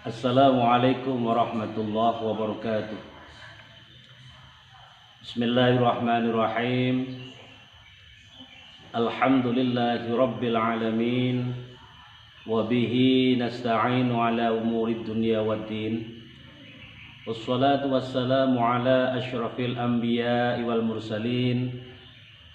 Assalamualaikum warahmatullahi wabarakatuh. Bismillahirrahmanirrahim. Alhamdulillahi rabbil alamin. Wabihi nasta'inu ala umurid dunya waddin. Wassalatu wassalamu ala ashrafil anbiya'i wal mursalin,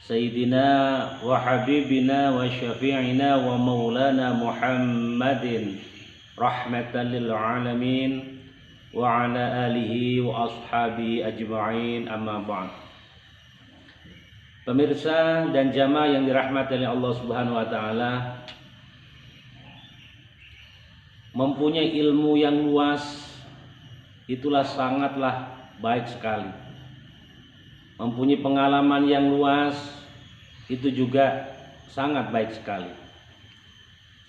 Sayyidina wa habibina wa syafi'ina wa maulana Muhammadin rahmatan lil alamin wa ala alihi wa ashabihi ajma'in, amma ba'd. Pemirsa dan jamaah yang dirahmati oleh Allah Subhanahu wa taala, mempunyai ilmu yang luas itulah sangatlah baik sekali. Mempunyai pengalaman yang luas itu juga sangat baik sekali.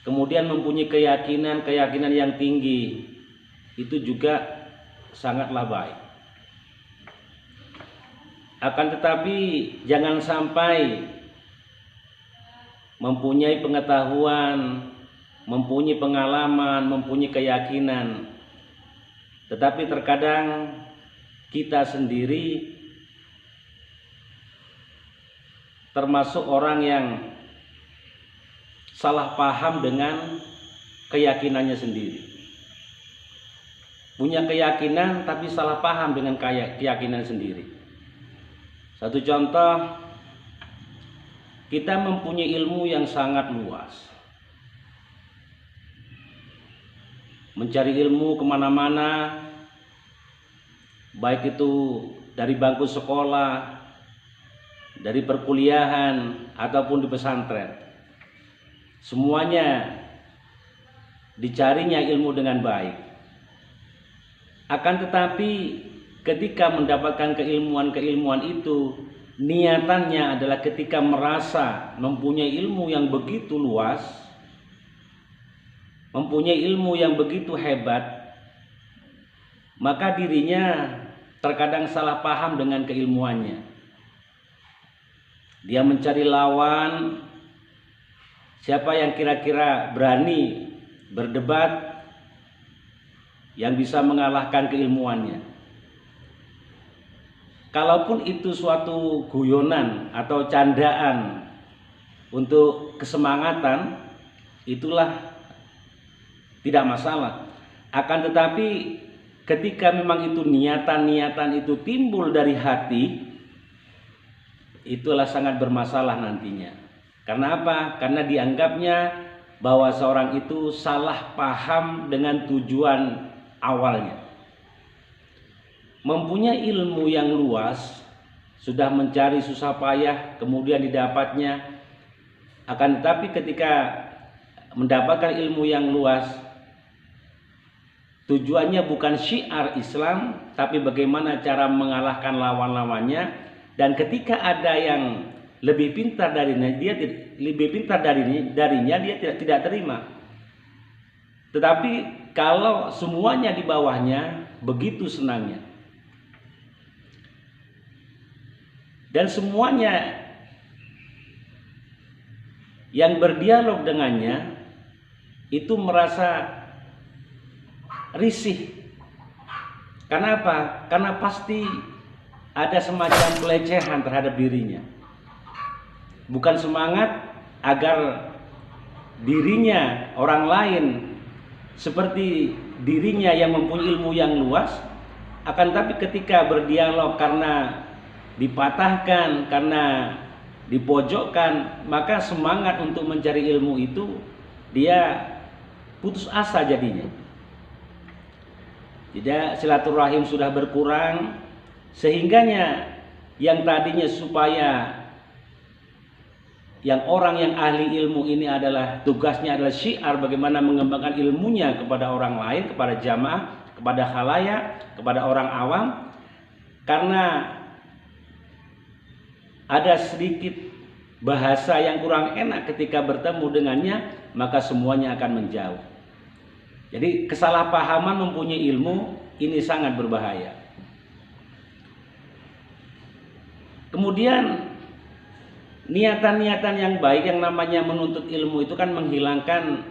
Kemudian mempunyai keyakinan yang tinggi itu juga sangatlah baik. Akan tetapi jangan sampai mempunyai pengetahuan, mempunyai pengalaman, mempunyai keyakinan, tetapi terkadang kita sendiri termasuk orang yang salah paham dengan keyakinannya sendiri. Punya keyakinan tapi salah paham dengan keyakinan sendiri. Satu contoh, kita mempunyai ilmu yang sangat luas. Mencari ilmu kemana-mana, baik itu dari bangku sekolah, dari perkuliahan, ataupun di pesantren. Semuanya dicarinya ilmu dengan baik. Akan tetapi ketika mendapatkan keilmuan itu, niatannya adalah ketika merasa mempunyai ilmu yang begitu luas, mempunyai ilmu yang begitu hebat, maka dirinya terkadang salah paham dengan keilmuannya. Dia mencari lawan, siapa yang kira-kira berani berdebat, yang bisa mengalahkan keilmuannya. Kalaupun itu suatu guyonan atau candaan untuk kesemangatan, itulah tidak masalah. Akan tetapi ketika memang itu niatan itu timbul dari hati, itulah sangat bermasalah nantinya. Karena apa? Karena dianggapnya bahwa seorang itu salah paham dengan tujuan awalnya. Mempunyai ilmu yang luas, sudah mencari susah payah, kemudian didapatnya. Akan tetapi ketika mendapatkan ilmu yang luas, tujuannya bukan syiar Islam, tapi bagaimana cara mengalahkan lawan-lawannya. Dan ketika ada yang lebih pintar darinya, dia tidak terima. Tetapi kalau semuanya di bawahnya, begitu senangnya. Dan semuanya yang berdialog dengannya itu merasa risih. Karena apa? Karena pasti ada semacam pelecehan terhadap dirinya. Bukan semangat agar dirinya, orang lain seperti dirinya yang mempunyai ilmu yang luas, akan tapi ketika berdialog karena dipatahkan, karena dipojokkan, maka semangat untuk mencari ilmu itu dia putus asa jadinya. Tidak, silaturahim sudah berkurang, sehingganya yang tadinya supaya yang orang yang ahli ilmu ini adalah tugasnya adalah syiar, bagaimana mengembangkan ilmunya kepada orang lain, kepada jamaah, kepada khalayak, kepada orang awam. Karena ada sedikit bahasa yang kurang enak ketika bertemu dengannya, maka semuanya akan menjauh. Jadi kesalahpahaman mempunyai ilmu ini sangat berbahaya. Kemudian niatan-niatan yang baik yang namanya menuntut ilmu itu kan menghilangkan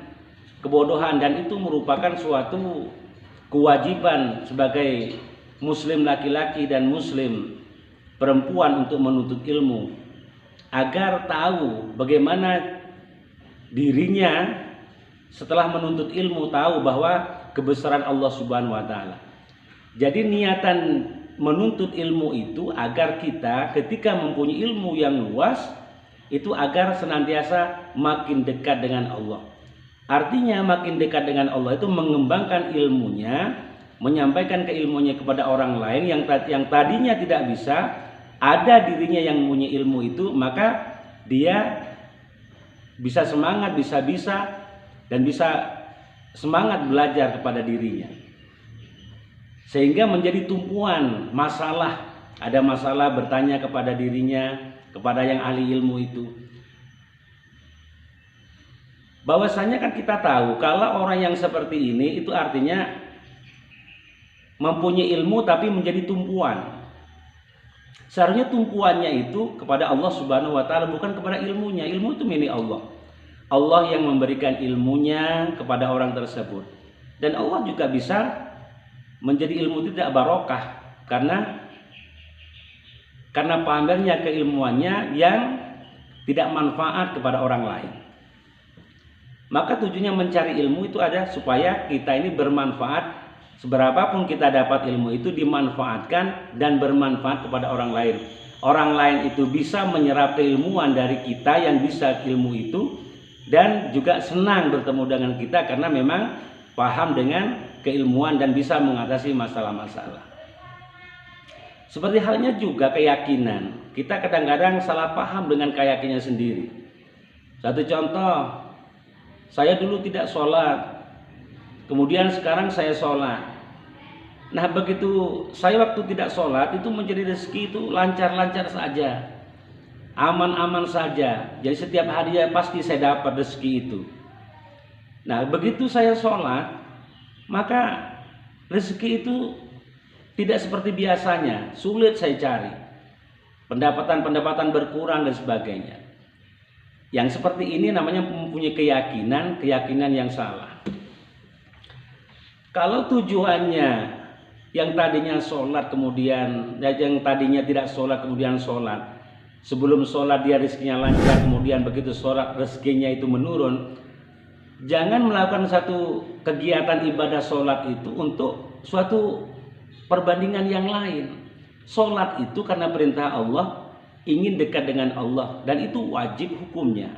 kebodohan, dan itu merupakan suatu kewajiban sebagai muslim laki-laki dan muslim perempuan untuk menuntut ilmu, agar tahu bagaimana dirinya setelah menuntut ilmu, tahu bahwa kebesaran Allah Subhanahu wa taala. Jadi niatan menuntut ilmu itu agar kita ketika mempunyai ilmu yang luas itu agar senantiasa makin dekat dengan Allah. Artinya makin dekat dengan Allah itu mengembangkan ilmunya, menyampaikan keilmuannya kepada orang lain yang tadinya tidak bisa, ada dirinya yang mempunyai ilmu itu, maka dia bisa semangat, bisa dan bisa semangat belajar kepada dirinya. Sehingga menjadi tumpuan masalah, ada masalah bertanya kepada dirinya, kepada yang ahli ilmu itu. Bahwasanya kan kita tahu kalau orang yang seperti ini itu artinya mempunyai ilmu tapi menjadi tumpuan. Seharusnya tumpuannya itu kepada Allah Subhanahu wa taala, bukan kepada ilmunya. Ilmu itu milik Allah. Allah yang memberikan ilmunya kepada orang tersebut. Dan Allah juga bisa menjadi ilmu itu tidak barokah karena pamernya keilmuannya yang tidak manfaat kepada orang lain. Maka tujuannya mencari ilmu itu ada supaya kita ini bermanfaat. Seberapapun kita dapat ilmu itu dimanfaatkan dan bermanfaat kepada orang lain. Orang lain itu bisa menyerap keilmuan dari kita yang bisa ilmu itu, dan juga senang bertemu dengan kita karena memang paham dengan keilmuan dan bisa mengatasi masalah-masalah. Seperti halnya juga keyakinan. Kita kadang-kadang salah paham dengan keyakinan sendiri. Satu contoh, saya dulu tidak sholat, kemudian sekarang saya sholat. Nah begitu saya waktu tidak sholat itu menjadi rezeki itu lancar-lancar saja, aman-aman saja. Jadi setiap hari pasti saya dapat rezeki itu. Nah begitu saya sholat, maka rezeki itu tidak seperti biasanya, sulit saya cari. Pendapatan berkurang dan sebagainya. Yang seperti ini namanya mempunyai keyakinan yang salah. Kalau tujuannya yang tadinya sholat kemudian, yang tadinya tidak sholat kemudian sholat, sebelum sholat dia rezekinya lancar, kemudian begitu sholat rezekinya itu menurun, jangan melakukan satu kegiatan ibadah sholat itu untuk suatu perbandingan yang lain. Sholat itu karena perintah Allah, ingin dekat dengan Allah, dan itu wajib hukumnya.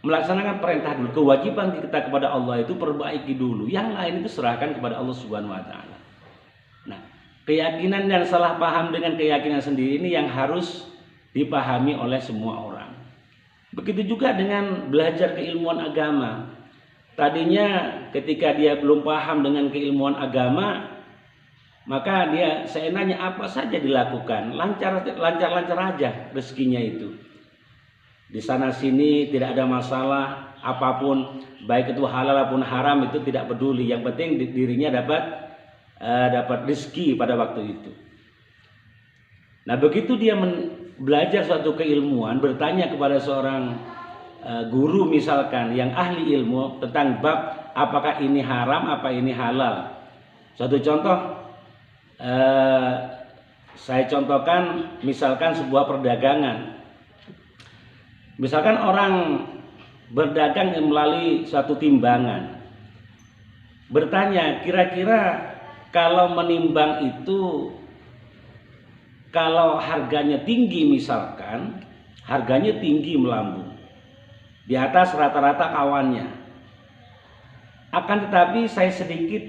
Melaksanakan perintah dulu, kewajiban kita kepada Allah itu perbaiki dulu, yang lain itu serahkan kepada Allah Subhanahu wa taala. Nah, keyakinan dan salah paham dengan keyakinan sendiri ini yang harus dipahami oleh semua orang. Begitu juga dengan belajar keilmuan agama. Tadinya ketika dia belum paham dengan keilmuan agama, maka dia seenaknya apa saja dilakukan, lancar aja rezekinya itu. Di sana sini tidak ada masalah apapun, baik itu halal maupun haram itu tidak peduli. Yang penting dirinya dapat rezeki pada waktu itu. Nah begitu dia belajar suatu keilmuan, bertanya kepada seorang guru misalkan yang ahli ilmu tentang bab apakah ini haram, apa ini halal. Suatu contoh, saya contohkan misalkan sebuah perdagangan. Misalkan orang berdagang melalui suatu timbangan, bertanya kira-kira kalau menimbang itu, kalau harganya tinggi misalkan, harganya tinggi melambung di atas rata-rata kawannya, akan tetapi saya sedikit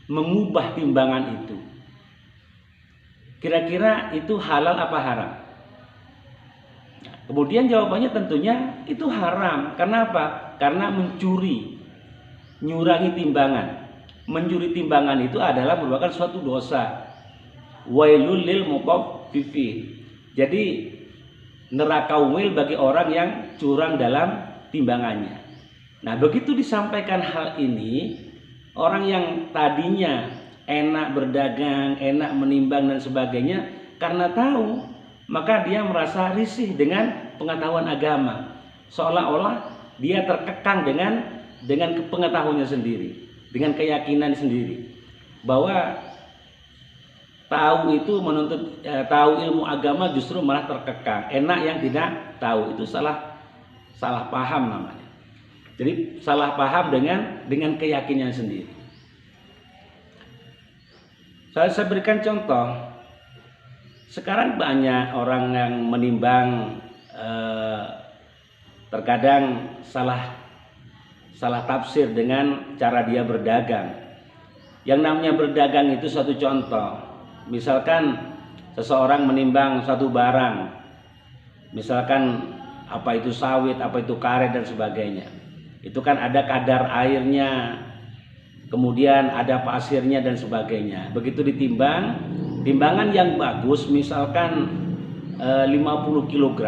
mengubah timbangan itu, kira-kira itu halal apa haram? Kemudian jawabannya tentunya itu haram. Kenapa? Karena nyurangi timbangan. Mencuri timbangan itu adalah merupakan suatu dosa. Wailul lil mutaffifin. Jadi neraka umil bagi orang yang curang dalam timbangannya. Nah, begitu disampaikan hal ini, orang yang tadinya enak berdagang, enak menimbang dan sebagainya, karena tahu, maka dia merasa risih dengan pengetahuan agama, seolah-olah dia terkekang dengan pengetahuannya sendiri, dengan keyakinan sendiri. bahwa tahu itu tahu ilmu agama justru malah terkekang. Enak yang tidak tahu, itu salah paham namanya. Jadi salah paham dengan keyakinan sendiri. Saya berikan contoh. Sekarang banyak orang yang menimbang, terkadang salah tafsir dengan cara dia berdagang. Yang namanya berdagang itu suatu contoh. Misalkan seseorang menimbang suatu barang, misalkan apa itu sawit, apa itu karet dan sebagainya. Itu kan ada kadar airnya, kemudian ada pasirnya dan sebagainya. Begitu ditimbang, timbangan yang bagus misalkan 50 kg.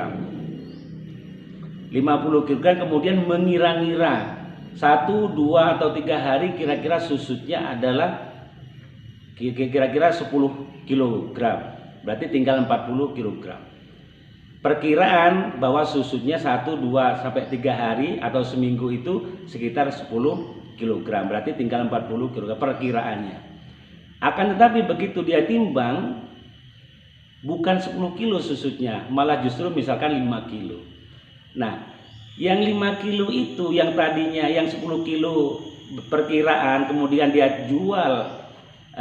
50 kg kemudian mengira-ngira 1, 2 atau 3 hari kira-kira susutnya adalah kira-kira 10 kg. Berarti tinggal 40 kg. Perkiraan bahwa susutnya 1, 2 sampai 3 hari atau seminggu itu sekitar 10 kg. Berarti tinggal 40 kg perkiraannya. Akan tetapi begitu dia timbang, bukan 10 kilo susutnya, malah justru misalkan 5 kilo. Nah, yang 5 kilo itu yang tadinya yang 10 kilo perkiraan, kemudian dia jual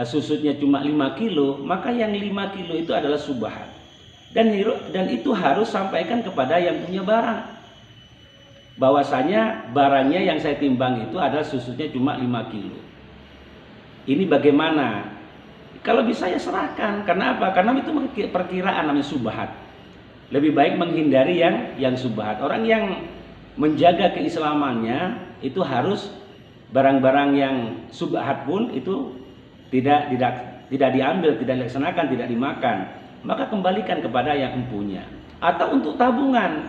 susutnya cuma 5 kilo, maka yang 5 kilo itu adalah subhat. Dan itu harus sampaikan kepada yang punya barang, bahwasanya barangnya yang saya timbang itu adalah susutnya cuma 5 kilo. Ini bagaimana? Kalau bisa ya serahkan. Karena apa? Karena itu perkiraan, namanya subhat. Lebih baik menghindari yang subhat. Orang yang menjaga keislamannya itu harus barang-barang yang subhat pun itu tidak diambil, tidak dilaksanakan, tidak dimakan. Maka kembalikan kepada yang empunya. Atau untuk tabungan,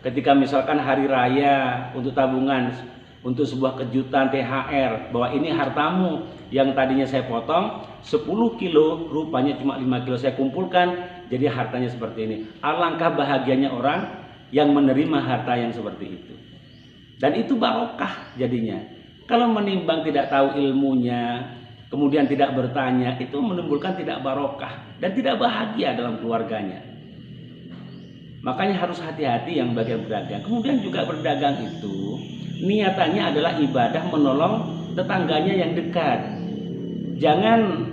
ketika misalkan hari raya, untuk tabungan, untuk sebuah kejutan THR, bahwa ini hartamu yang tadinya saya potong 10 kilo, rupanya cuma 5 kilo saya kumpulkan, jadi hartanya seperti ini. Alangkah bahagianya orang yang menerima harta yang seperti itu. Dan itu barokah jadinya. Kalau menimbang tidak tahu ilmunya, kemudian tidak bertanya, itu menimbulkan tidak barokah dan tidak bahagia dalam keluarganya. Makanya harus hati-hati yang bagian berdagang. Kemudian juga berdagang itu niatannya adalah ibadah, menolong tetangganya yang dekat. Jangan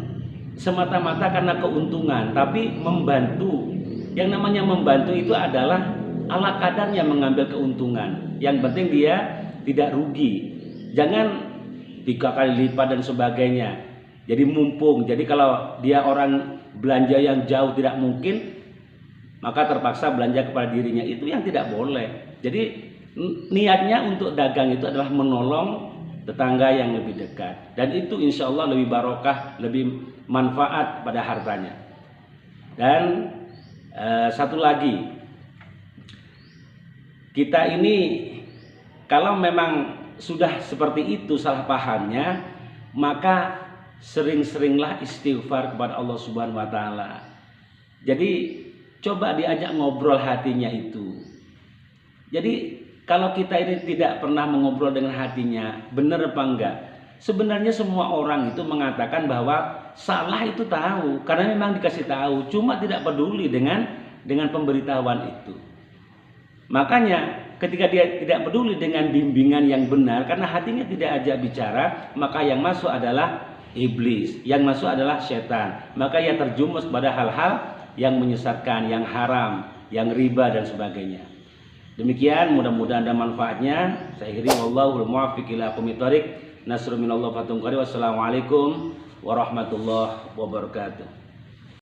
semata-mata karena keuntungan, tapi membantu. Yang namanya membantu itu adalah ala kadarnya mengambil keuntungan. Yang penting dia tidak rugi. Jangan 3 kali lipat dan sebagainya. Jadi mumpung. Jadi kalau dia orang belanja yang jauh tidak mungkin, maka terpaksa belanja kepada dirinya. Itu yang tidak boleh. Jadi niatnya untuk dagang itu adalah menolong tetangga yang lebih dekat. Dan itu insya Allah lebih barokah, lebih manfaat pada hartanya. Dan satu lagi, kita ini kalau memang sudah seperti itu salah pahamnya, maka sering-seringlah istighfar kepada Allah Subhanahu wa taala. Jadi coba diajak ngobrol hatinya itu. Jadi kalau kita ini tidak pernah mengobrol dengan hatinya, benar apa enggak? Sebenarnya semua orang itu mengatakan bahwa salah itu tahu, karena memang dikasih tahu, cuma tidak peduli dengan pemberitahuan itu. Makanya ketika dia tidak peduli dengan bimbingan yang benar, karena hatinya tidak ajak bicara, maka yang masuk adalah iblis, yang masuk adalah setan. Maka ia terjumus pada hal-hal yang menyesatkan, yang haram, yang riba dan sebagainya. Demikian, mudah-mudahan ada manfaatnya. Saya akhiri, wallahul muwaffiq ila aqwamit thoriq. Nasrun minallah fathun qarib. Wassalamualaikum warahmatullahi wabarakatuh.